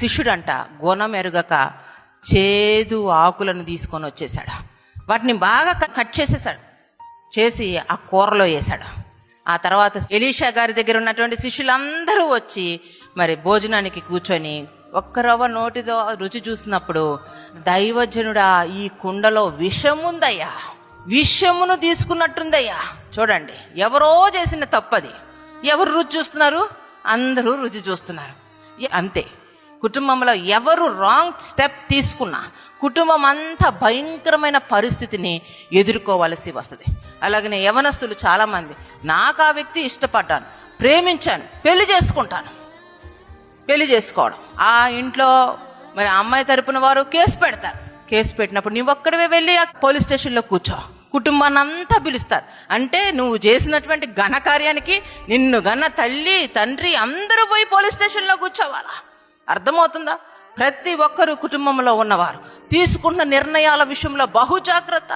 శిష్యుడంట గుణం ఎరుగక చేదు ఆకులను తీసుకొని వచ్చేసాడు. వాటిని బాగా కట్ చేసేసాడు, చేసి ఆ కూరలో వేశాడు. ఆ తర్వాత ఎలీషా గారి దగ్గర ఉన్నటువంటి శిష్యులందరూ వచ్చి మరి భోజనానికి కూర్చొని ఒక్క రవ్వ నోటితో రుచి చూసినప్పుడు, దైవజనుడా ఈ కుండలో విషముందయ్యా, విషమును తీసుకున్నట్టుందయ్యా. చూడండి, ఎవరో చేసిన తప్పది. ఎవరు రుచి చూస్తున్నారు? అందరూ రుచి చూస్తున్నారు. అంతే, కుటుంబంలో ఎవరు రాంగ్ స్టెప్ తీసుకున్నా కుటుంబం అంతా భయంకరమైన పరిస్థితిని ఎదుర్కోవలసి వస్తుంది. అలాగనే యవనస్తులు చాలామంది, నాకు ఆ వ్యక్తి ఇష్టపడ్డాను, ప్రేమించాను, పెళ్లి చేసుకుంటాను. పెళ్లి చేసుకోవడం, ఆ ఇంట్లో మరి అమ్మాయి తరపున వారు కేసు పెడతారు. కేసు పెట్టినప్పుడు నువ్వు ఒక్కడివే వెళ్ళి ఆ పోలీస్ స్టేషన్లో కూర్చో, కుటుంబాన్ని అంతా పిలుస్తారు. అంటే నువ్వు చేసినటువంటి ఘనకార్యానికి నిన్ను గన్న తల్లి తండ్రి అందరూ పోయి పోలీస్ స్టేషన్లో కూర్చోవాలా? అర్థమవుతుందా? ప్రతి ఒక్కరు కుటుంబంలో ఉన్నవారు తీసుకున్న నిర్ణయాల విషయంలో బహు జాగ్రత్త.